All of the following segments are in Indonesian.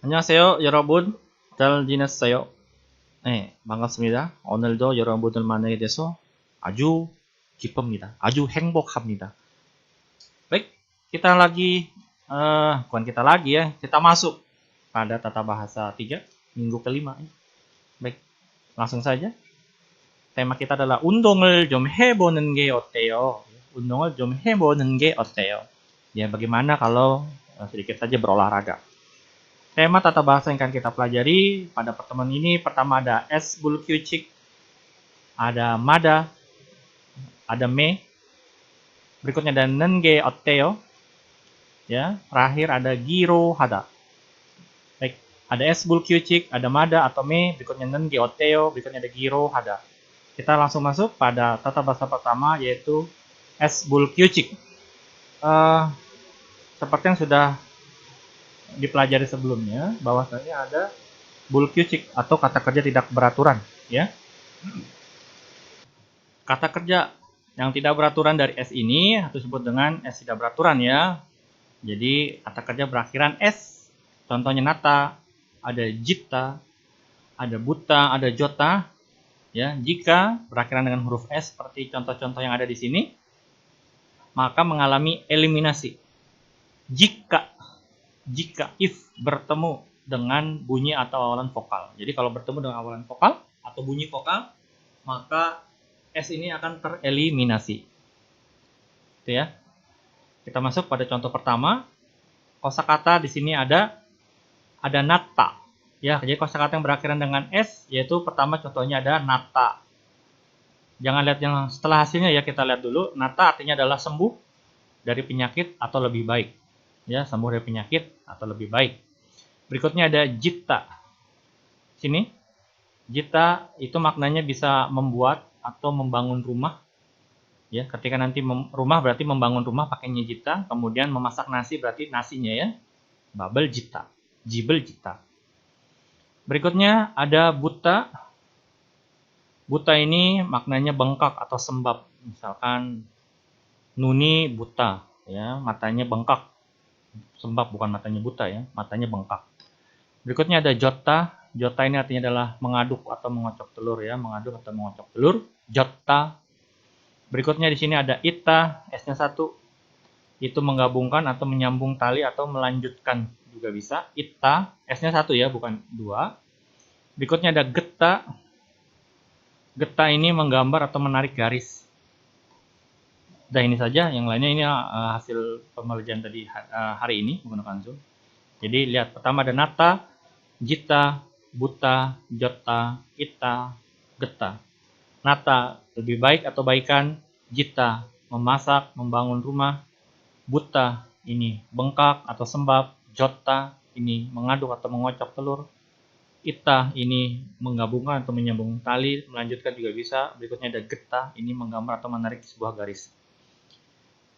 안녕하세요, 여러분. 잘 지냈어요? 네, 반갑습니다. 오늘도 여러분을 만나게 돼서 아주 기쁩니다. 아주 행복합니다. Baik, kita lagi, bukan kita lagi ya, kita masuk pada tata bahasa 3, minggu kelima. Baik, langsung saja. Tema kita adalah 운동을 좀 해보는 게 어때요? 운동을 좀 해보는 게 어때요? Ya, bagaimana kalau sedikit saja berolahraga? Tema tata bahasa yang akan kita pelajari pada pertemuan ini pertama ada S Bulkyuchik, ada Mada, ada Me, berikutnya ada Nenge Otteo, ya, terakhir ada Giro Hada. Baik, ada S Bulkyuchik, ada Mada atau Me, berikutnya Nenge Otteo, berikutnya ada Giro Hada. Kita langsung masuk pada tata bahasa pertama yaitu S Bulkyuchik. Seperti yang sudah dipelajari sebelumnya, bahwasanya ada bulkyuchik atau kata kerja tidak beraturan, ya. Kata kerja yang tidak beraturan dari S ini disebut dengan S tidak beraturan, ya. Jadi kata kerja berakhiran S, contohnya nata, ada jita, ada buta, ada jota, ya. Jika berakhiran dengan huruf S seperti contoh-contoh yang ada di sini, maka mengalami eliminasi. Jika if bertemu dengan bunyi atau awalan vokal. Jadi kalau bertemu dengan awalan vokal atau bunyi vokal, maka S ini akan tereliminasi. Itu ya. Kita masuk pada contoh pertama. Kosakata di sini ada nata. Ya, jadi kosakata yang berakhiran dengan S yaitu pertama contohnya ada nata. Jangan lihat yang setelah hasilnya ya, kita lihat dulu. Nata artinya adalah sembuh dari penyakit atau lebih baik. Ya, sembuh dari penyakit atau lebih baik. Berikutnya ada jita. Sini, jita itu maknanya bisa membuat atau membangun rumah. Ya, ketika nanti rumah berarti membangun rumah pakainya jita, kemudian memasak nasi berarti nasinya ya. Babel jita, jibel jita. Berikutnya ada buta. Buta ini maknanya bengkak atau sembab. Misalkan Nuni buta, ya, matanya bengkak. Sembab bukan matanya buta ya, matanya bengkak. Berikutnya ada jota. Jota ini artinya adalah mengaduk atau mengocok telur ya, mengaduk atau mengocok telur. Jota. Berikutnya di sini ada ita, S-nya 1. Itu menggabungkan atau menyambung tali atau melanjutkan juga bisa. Ita, S-nya 1 ya, bukan 2. Berikutnya ada geta. Geta ini menggambar atau menarik garis. Udah ini saja, yang lainnya ini hasil pembelajaran tadi hari ini menggunakan Zoom. Jadi lihat, pertama ada nata, jita, buta, jota, ita, geta. Nata, lebih baik atau baikan. Jita, memasak, membangun rumah. Buta, ini bengkak atau sembab. Jota, ini mengaduk atau mengocok telur. Ita, ini menggabungkan atau menyambung tali, melanjutkan juga bisa. Berikutnya ada geta, ini menggambar atau menarik sebuah garis.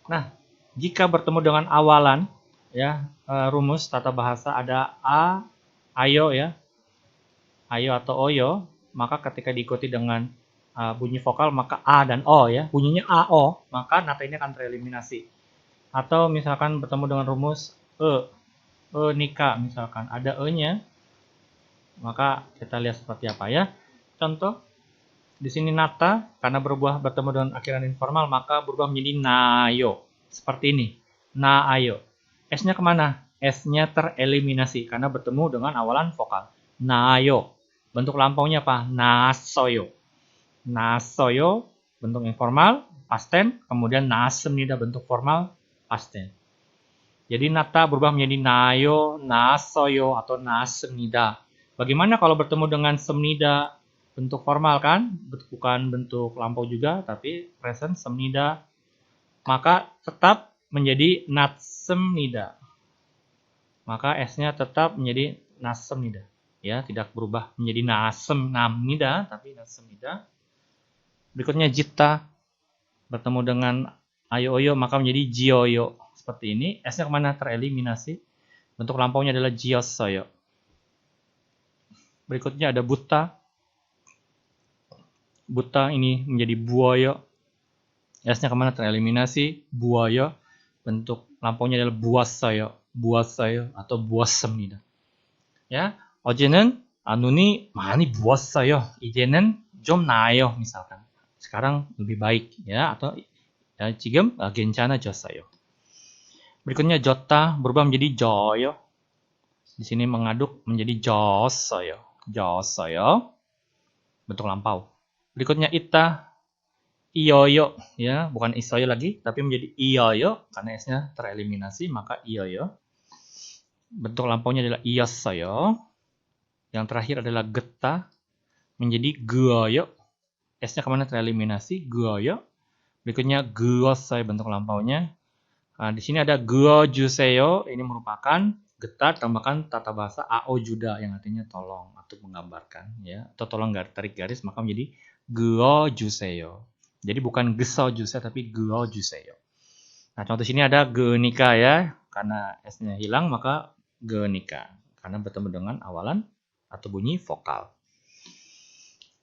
Nah, jika bertemu dengan awalan, ya, rumus tata bahasa ada a, ayo ya, ayo atau oyo, maka ketika diikuti dengan bunyi vokal maka a dan o ya, bunyinya a o, maka nata ini akan tereliminasi. Atau misalkan bertemu dengan rumus nika, misalkan ada e-nya, maka kita lihat seperti apa ya. Contoh di sini nata, karena bertemu dengan akhiran informal, maka berubah menjadi nayo. Seperti ini. Na-ayo. S-nya kemana? S-nya tereliminasi, karena bertemu dengan awalan vokal. Nayo. Bentuk lampaunya apa? Nasoyo. Nasoyo, bentuk informal, past tense. Kemudian nasemnida, bentuk formal, past tense. Jadi nata berubah menjadi nayo, nasoyo, atau nasemnida. Bagaimana kalau bertemu dengan semnida? Bentuk formal kan, bukan bentuk lampau juga, tapi present semnida, maka tetap menjadi natsemnida. Maka S-nya tetap menjadi natsemnida, ya, tidak berubah menjadi nasemnamnida, tapi natsemnida. Berikutnya jita, bertemu dengan ayo-oyo, maka menjadi jioyo. Seperti ini, S-nya kemana? Tereliminasi. Bentuk lampaunya adalah jiosoyo. Berikutnya ada buta. Buta ini menjadi buoyo. S-nya kemana? Tereliminasi. Buoyo. Bentuk lampaunya adalah buasayo. Buasayo atau buasemnida. Ya, 어제는 눈이 많이 부었어요. 이제는 좀 나아요. misalkan. Sekarang lebih baik ya atau ya, 지금 괜찮아졌어요. Berikutnya jota berubah menjadi joyo. Di sini mengaduk menjadi 졌어요. 졌어요. Bentuk lampau. Berikutnya ita iyoyo ya, bukan isoyo lagi tapi menjadi iyoyo karena s-nya tereliminasi maka iyoyo. Bentuk lampaunya adalah iyossoyo. Yang terakhir adalah geta menjadi guoyo. S-nya kemana tereliminasi, guoyo. Berikutnya guossoyo bentuk lampaunya. Nah, di sini ada guojuseyo, ini merupakan geta tambahkan tata bahasa ao juda yang artinya tolong atau menggambarkan ya, atau tolong tarik garis maka menjadi guojuseyo. Jadi bukan gesojuse tapi guojuseyo. Nah, contoh sini ada genika ya, karena S-nya hilang maka genika karena bertemu dengan awalan atau bunyi vokal.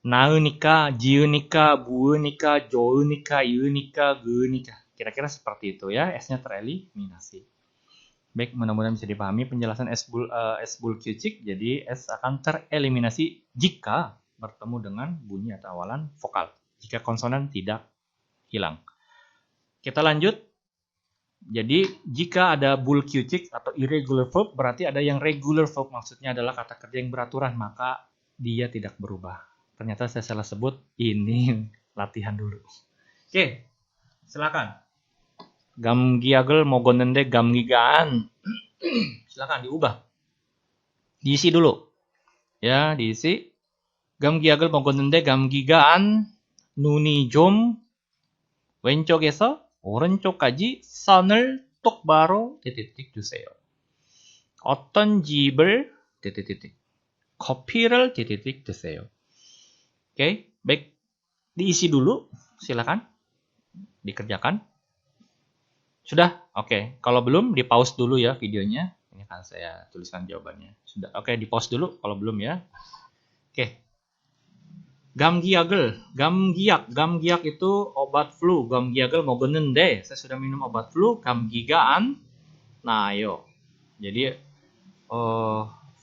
Naunika, jiunika, buunika, jounika, yunika, guunika. Kira-kira seperti itu ya, S-nya tereliminasi. Baik, mudah-mudahan bisa dipahami penjelasan S-bul kyucik. Jadi S akan tereliminasi jika bertemu dengan bunyi atau awalan vokal. Jika konsonan tidak hilang. Kita lanjut. Jadi jika ada bul kyucik atau irregular verb berarti ada yang regular verb, maksudnya adalah kata kerja yang beraturan, maka dia tidak berubah. Ternyata saya salah sebut, ini latihan dulu. Oke, silakan. Gamgiagel mogonende gamgigaan. Silakan diubah. Diisi dulu. Ya, diisi. Gamgiagel mogonende gamgigaan 눈이 좀 왼쪽에서 오른쪽까지 선을 똑바로 주세요. 어떤 집을 커피를 드세요. Oke, baik. Diisi dulu, silakan. Dikerjakan. Sudah? Oke. Kalau belum, di pause dulu ya videonya. Ini akan saya tuliskan jawabannya. Sudah. Oke, di pause dulu kalau belum ya. Oke. Gamgiagel, gamgiak itu obat flu. Gamgiagel 먹었는데, saya sudah minum obat flu. 감기가 나요. Jadi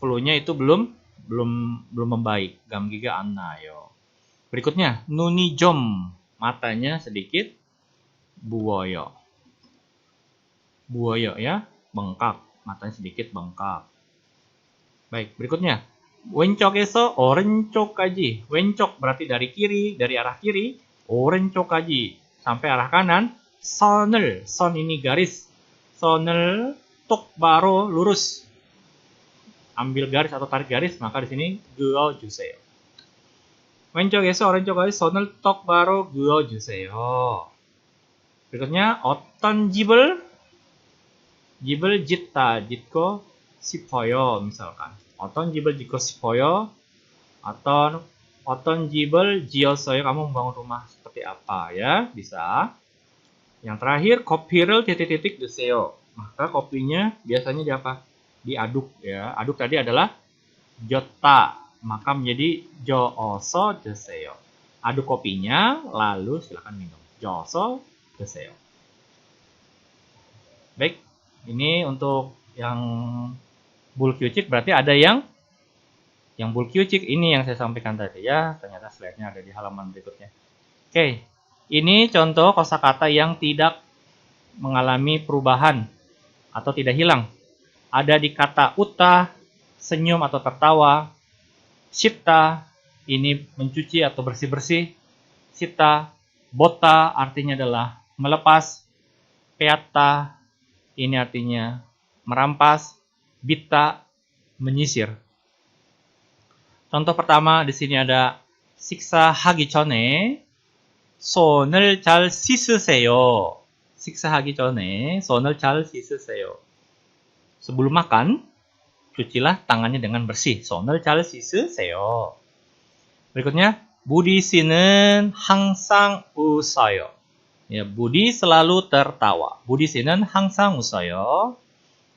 flu-nya itu belum membaik. 감기가 안 나요. Berikutnya, 눈이 좀, matanya sedikit buoyo. Buoyo ya, bengkak, matanya sedikit bengkak. Baik, berikutnya. 왼쪽에서 오른쪽까지. 왼쪽 berarti dari kiri, dari arah kiri. 오른쪽까지 sampai arah kanan. 선을, 선 ini garis. 선을 똑바로 lurus. Ambil garis atau tarik garis, maka di sini 그어주세요. 왼쪽에서 오른쪽까지 선을 똑바로 그어주세요. berikutnya 어떤 집을 짓고 싶어요. misalkan 어떤 집을 짓고 싶어요? atau 어떤 집을 지었어요? Kamu membangun rumah seperti apa ya? Bisa. Yang terakhir kopi를 드세요. Maka kopinya biasanya diapa? Diaduk ya. Aduk tadi adalah jota, maka menjadi joso 드세요. Aduk kopinya lalu silakan minum. joso 드세요. Baik, ini untuk yang bul kyucik berarti ada yang bul kyucik ini yang saya sampaikan tadi ya. Ternyata slide-nya ada di halaman berikutnya. Oke, ini contoh kosakata yang tidak mengalami perubahan atau tidak hilang. Ada di kata uta, senyum atau tertawa. Shita, ini mencuci atau bersih-bersih. Shita, bota artinya adalah melepas. Peata, ini artinya merampas. Bita, menyisir. Contoh pertama di sini ada 식사하기 전에 손을 잘 씻으세요. 식사하기 전에 손을 잘 씻으세요. Sebelum makan, cucilah tangannya dengan bersih. 손을 잘 씻으세요. berikutnya, Budi 씨는 항상 웃어요. Ya, Budi selalu tertawa. Budi 씨는 항상 웃어요.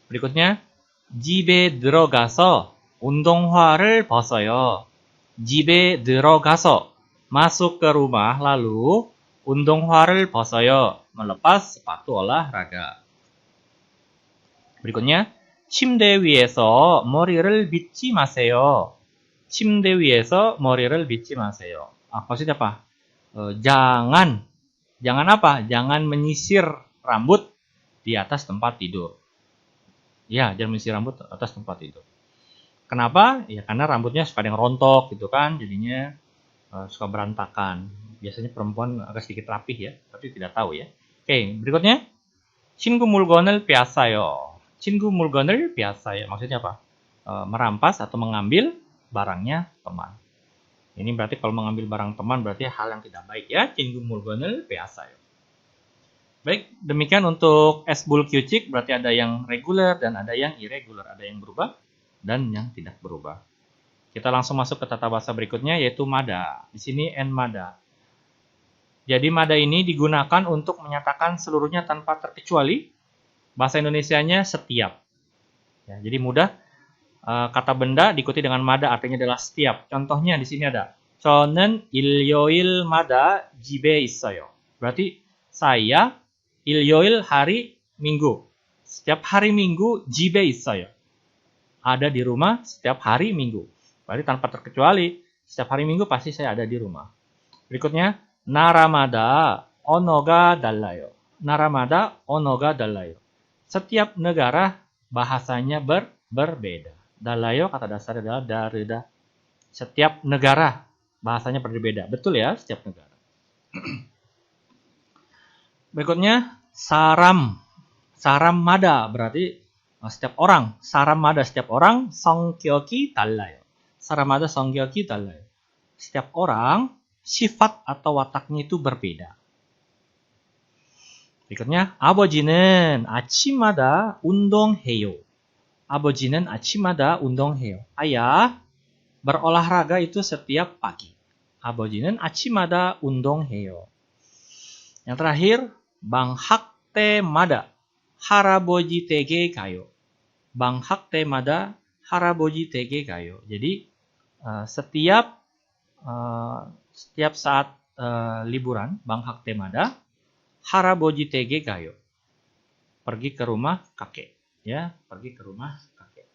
berikutnya, 집에 들어가서 운동화를 벗어요. 집에 들어가서 masuk ke rumah lalu 운동화를 벗어요. Melepas sepatu olahraga. berikutnya, 침대 위에서 머리를 빗지 마세요. 침대 위에서 머리를 빗지 maseyo. Maksudnya apa? Jangan apa? Jangan menyisir rambut di atas tempat tidur. Ya, jangan menyisir rambut atas tempat tidur. Kenapa? Ya karena rambutnya suka ada yang rontok gitu kan, jadinya suka berantakan. Biasanya perempuan agak sedikit rapih ya, tapi tidak tahu ya. Oke, berikutnya. 친구 물건을 빼앗아요. 친구 물건을 빼앗아요. Maksudnya apa? Merampas atau mengambil barangnya teman. Ini berarti kalau mengambil barang teman berarti hal yang tidak baik ya. 친구 물건을 빼앗아요. Baik, demikian untuk esbul kyucik berarti ada yang reguler dan ada yang irregular. Ada yang berubah dan yang tidak berubah. Kita langsung masuk ke tata bahasa berikutnya yaitu mada. Di sini en mada. Jadi mada ini digunakan untuk menyatakan seluruhnya tanpa terkecuali. Bahasa Indonesianya setiap. Ya, jadi mudah. Kata benda diikuti dengan mada artinya adalah setiap. Contohnya di sini ada. 저는 일요일마다 집에 있어요. Berarti saya 일요일 hari Minggu. Setiap hari Minggu 집에 있어요. Ada di rumah setiap hari Minggu. Berarti tanpa terkecuali. Setiap hari Minggu pasti saya ada di rumah. Berikutnya. 나라마다 언어가 달라요. 나라마다 언어가 달라요. Setiap negara bahasanya berbeda. Dalayo kata dasar adalah daruda. Setiap negara bahasanya berbeda. Betul ya, setiap negara. Berikutnya saram. Saram mada berarti setiap orang. Saram mada setiap orang. 성격이 달라요. Saram mada 성격이 달라요. Setiap orang sifat atau wataknya itu berbeda. Berikutnya, 아버지는 아침마다 운동해요. 아버지는 아침마다 운동해요. Ayah berolahraga itu setiap pagi. 아버지는 아침마다 운동해요. Yang terakhir, 방학 때마다 할아버지 댁에 가요. 방학 때마다 할아버지 댁에 가요. Jadi setiap saat liburan, 방학 때마다 할아버지 댁에 가요. Pergi ke rumah kakek, ya, pergi ke rumah kakek.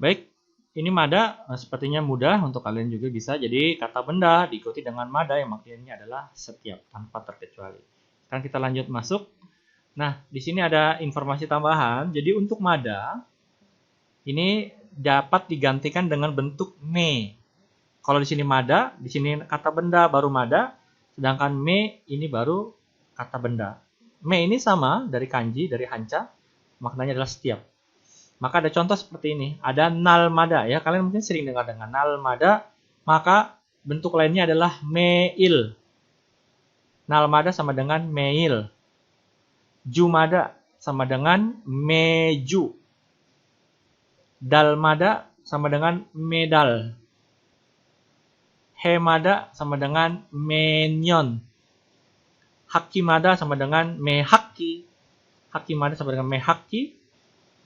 Baik, ini mada sepertinya mudah untuk kalian juga bisa. Jadi kata benda diikuti dengan mada yang maksudnya adalah setiap tanpa terkecuali. Sekarang kita lanjut masuk. Nah, di sini ada informasi tambahan. Jadi untuk mada ini dapat digantikan dengan bentuk me. Kalau di sini mada, di sini kata benda baru mada, sedangkan me ini baru kata benda. Me ini sama dari kanji, dari hanca, maknanya adalah setiap. Maka ada contoh seperti ini, ada nalmada ya, kalian mungkin sering dengar dengan nalmada, maka bentuk lainnya adalah meil. Nalmada sama dengan meil. Jumada sama dengan meju. Dalmada sama dengan medal. Hemada sama dengan menyon. Hakimada sama dengan mehaki. Hakimada sama dengan mehaki.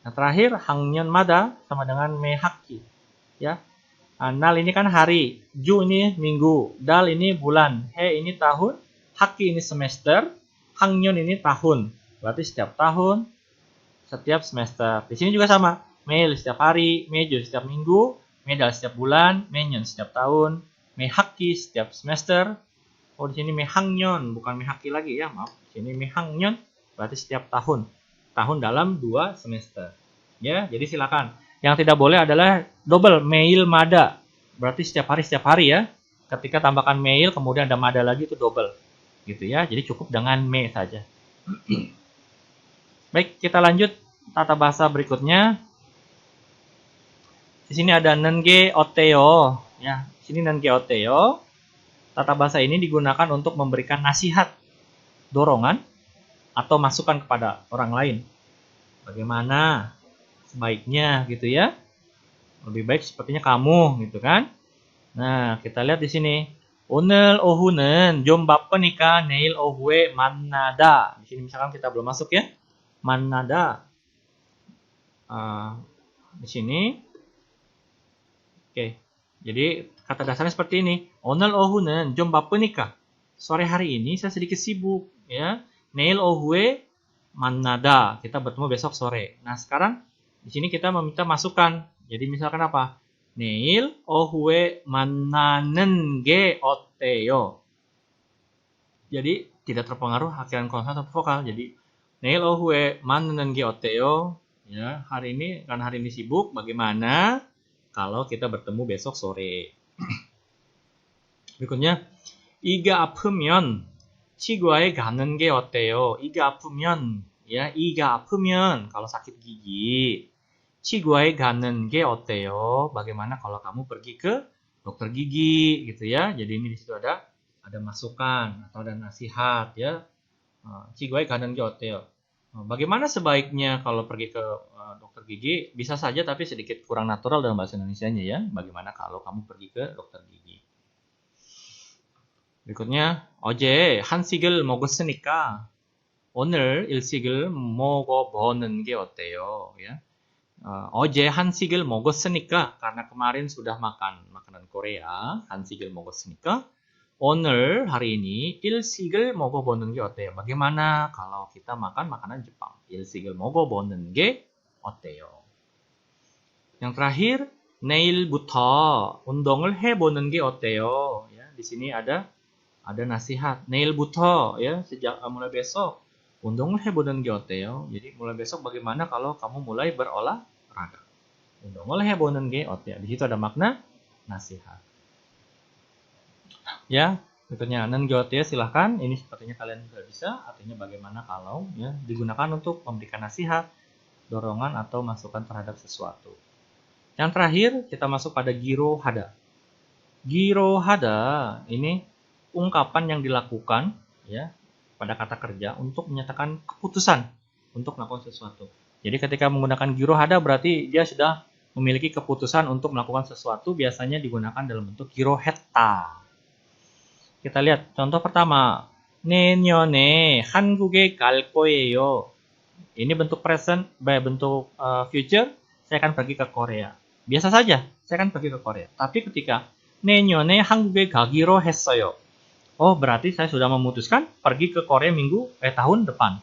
Yang terakhir hangyon mada sama dengan mehaki. Ya. Nal ini kan hari, ju ini minggu, dal ini bulan, he ini tahun, haki ini semester, hangyon ini tahun. Berarti setiap tahun, setiap semester. Di sini juga sama. Mel setiap hari, mejo setiap minggu, medal setiap bulan, menyon setiap tahun. Mehaki setiap semester. Oh, di sini mehangyon, bukan mehaki lagi ya, maaf. Di sini mehangyon berarti setiap tahun. Tahun dalam 2 semester. Ya, jadi silakan. Yang tidak boleh adalah double mail mada. Berarti setiap hari ya. Ketika tambahkan mail kemudian ada mada lagi itu double. Gitu ya. Jadi cukup dengan me saja. Baik, kita lanjut tata bahasa berikutnya. Di sini ada nenge oteo ya. Sini nenge oteo. Tata bahasa ini digunakan untuk memberikan nasihat, dorongan, atau masukan kepada orang lain. Bagaimana sebaiknya gitu ya. Lebih baik sepertinya kamu gitu kan. Nah, kita lihat di sini. 오늘 오후는 좀 바쁘니까 내일 오후에 만나다. Di sini misalkan kita belum masuk ya. 만나다. Di sini. Oke. Jadi kata dasarnya seperti ini. 오늘 오후는 좀 바쁘니까. Sore hari ini saya sedikit sibuk ya. 내일 오후에 만나다, kita bertemu besok sore. Nah, sekarang di sini kita meminta masukan. Jadi misalkan apa? 내일 오후에 만나는 게 어때요? Jadi tidak terpengaruh akhiran konsonan atau vokal. Jadi 내일 오후에 만나는 게 어때요? Ya, hari ini karena hari ini sibuk, bagaimana kalau kita bertemu besok sore? berikutnya, 이가 아프면 치과에 가는 게 어때요? 이가 아프면, ya, 이가 아프면 kalau sakit gigi, 치과에 가는 게 어때요? Bagaimana kalau kamu pergi ke dokter gigi, gitu ya? Jadi ini di situ ada masukan atau ada nasihat, ya. 치과에 가는 게 어때요? Bagaimana sebaiknya kalau pergi ke dokter gigi? Bisa saja tapi sedikit kurang natural dalam bahasa Indonesianya, ya. Bagaimana kalau kamu pergi ke dokter gigi? berikutnya, 어제 한식을 먹었으니까 오늘 일식을 먹어보는 게 어때요? Ya. 어제 한식을 먹었으니까, karena kemarin sudah makan makanan Korea, 한식을 먹었으니까 오늘 hari ini 일식을 먹어보는 게 어때요? Bagaimana kalau kita makan makanan Jepang? 일식을 먹어보는 게 어때요? Yang terakhir, 내일부터 운동을 해보는 게 어때요? Ya, di sini ada nasihat. 내일부터, ya, sejak mulai besok 운동을 해보는 게 어때요? Jadi mulai besok bagaimana kalau kamu mulai berolahraga? 운동을 해보는 게 어때요? Di situ ada makna nasihat. Ya, berikutnya 는 게 어때요? Silahkan. Ini sepertinya kalian sudah bisa. Artinya bagaimana kalau, ya, digunakan untuk memberikan nasihat, dorongan atau masukan terhadap sesuatu. Yang terakhir kita masuk pada giro hada. Giro hada ini ungkapan yang dilakukan, ya, pada kata kerja untuk menyatakan keputusan untuk melakukan sesuatu. Jadi ketika menggunakan giro hada berarti dia sudah memiliki keputusan untuk melakukan sesuatu, biasanya digunakan dalam bentuk giro heta. Kita lihat contoh pertama. 내년에 한국에 갈 거예요. Ini bentuk present, bentuk future, saya akan pergi ke Korea. Biasa saja, saya akan pergi ke Korea. Tapi ketika 내년에 한국에 가기로 했어요. Oh, berarti saya sudah memutuskan pergi ke Korea tahun depan.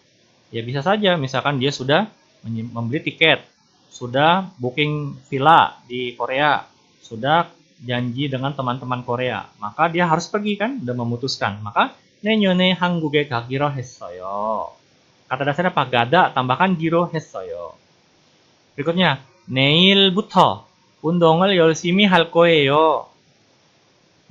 Ya bisa saja, misalkan dia sudah membeli tiket, sudah booking villa di Korea, sudah janji dengan teman-teman Korea, maka dia harus pergi kan, sudah memutuskan. Maka 내년에 한국에 가기로 했어요. Kata dasarnya apa? Gada, tambahkan 기로 했어요. berikutnya, 내일부터 운동을 열심히 할 거예요.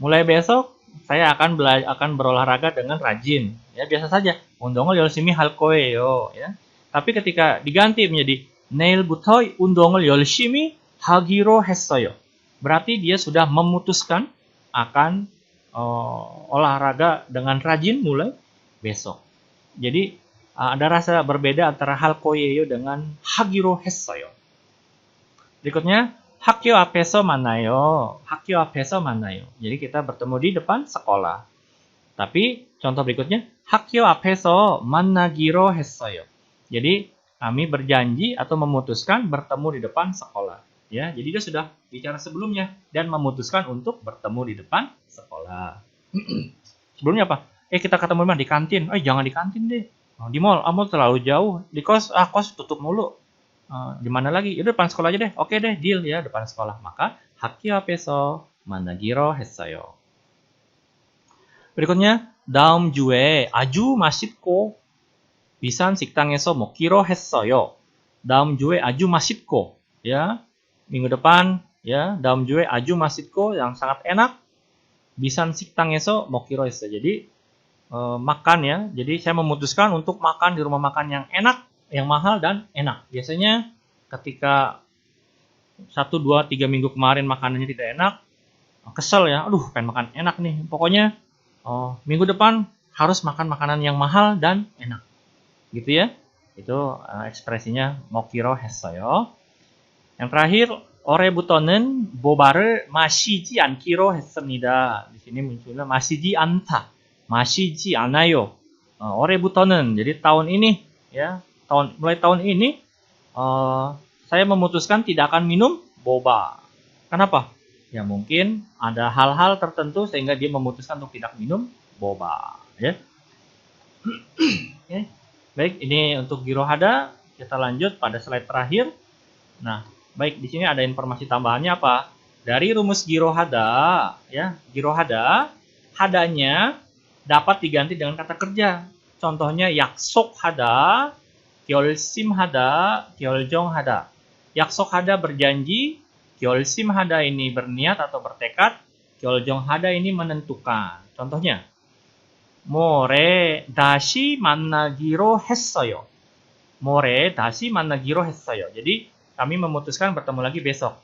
Mulai besok saya akan berolahraga dengan rajin. Ya, biasa saja. 운동을 열심히 할 거예요. Ya. Tapi ketika diganti menjadi 내일부터 운동을 열심히 하기로 했어요. Berarti dia sudah memutuskan akan olahraga dengan rajin mulai besok. Jadi ada rasa berbeda antara 할 거예요 dengan 하기로 했어요. berikutnya, 학교 앞에서 만나요. 학교 앞에서 만나요. Jadi kita bertemu di depan sekolah. Tapi contoh berikutnya, 학교 앞에서 만나기로 했어요. Jadi kami berjanji atau memutuskan bertemu di depan sekolah. Ya, jadi dia sudah bicara sebelumnya dan memutuskan untuk bertemu di depan sekolah. Sebelumnya apa? Kita ketemu di kantin. Jangan di kantin deh. Di mall, mall terlalu jauh. Di kos tutup mulu. Di mana lagi? Ya depan sekolah aja deh. Oke deh, deal ya, depan sekolah. Maka 학교 앞에서 만나기로 했어요. berikutnya, 다음 주에 아주 맛있고 비싼 식당에서 먹기로 했어요. 다음 주에 아주 맛있고, ya, minggu depan, ya, 다음 주에 아주 맛있고 yang sangat enak, 비싼 식당에서 먹기로 했어요. Jadi makan, ya. Jadi saya memutuskan untuk makan di rumah makan yang enak, yang mahal dan enak. Biasanya ketika 1, 2, 3 minggu kemarin makanannya tidak enak, kesel ya, aduh pengen makan enak nih. Pokoknya minggu depan harus makan makanan yang mahal dan enak. Gitu ya. Itu ekspresinya 먹기로 했어요. Yang terakhir, 올해부터는 보바를 마시지 않기로 했습니다. Di sini munculnya 마시지 않다, 마시지 않아요. 올해부터는, jadi tahun ini, ya, mulai tahun ini saya memutuskan tidak akan minum boba. Kenapa? Ya mungkin ada hal-hal tertentu sehingga dia memutuskan untuk tidak minum boba. Ya. Okay. Baik, ini untuk girohada. Kita lanjut pada slide terakhir. Nah, baik, di sini ada informasi tambahannya apa? Dari rumus girohada, ya, girohada, hadanya dapat diganti dengan kata kerja. Contohnya yaksok hada, gyolsim hada, gyoljong hada. Yaksok hada berjanji, gyolsim hada ini berniat atau bertekad, gyoljong hada ini menentukan. Contohnya, 모레 다시 만나기로 했어요. 모레 다시 만나기로 했어요. Jadi kami memutuskan bertemu lagi besok.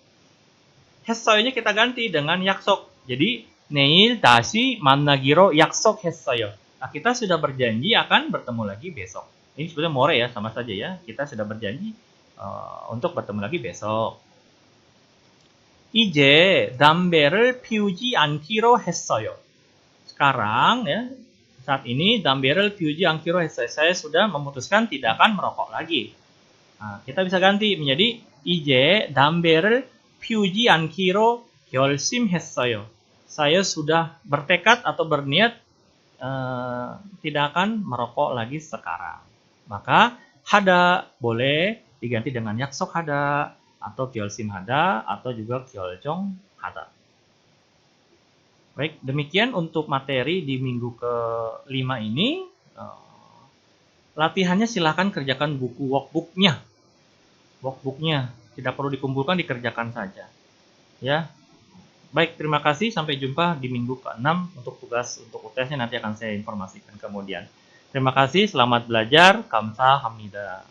했어요nya kita ganti dengan 약속. Jadi 내일 다시 만나기로 약속했어요. Nah, kita sudah berjanji akan bertemu lagi besok. Ini sebenarnya more ya, sama saja ya. Kita sudah berjanji untuk bertemu lagi besok. 이제 담배를 피우지 않기로 했어요. Sekarang ya, saat ini 담배를 피우지 않기로 했어요. Saya sudah memutuskan tidak akan merokok lagi. Nah, kita bisa ganti menjadi 이제 담배를 피우지 않기로 결심했어요. Saya sudah bertekad atau berniat tidak akan merokok lagi sekarang. Maka hada boleh diganti dengan 약속 hada atau 결심 hada atau juga gyoljong hada. Baik, demikian untuk materi di minggu ke-5 ini. Latihannya silahkan kerjakan buku workbooknya. Workbooknya tidak perlu dikumpulkan, dikerjakan saja. Ya, baik, terima kasih. Sampai jumpa di minggu ke-6 untuk tugas untuk UTS-nya nanti akan saya informasikan kemudian. Terima kasih, selamat belajar. Kamsahamnida.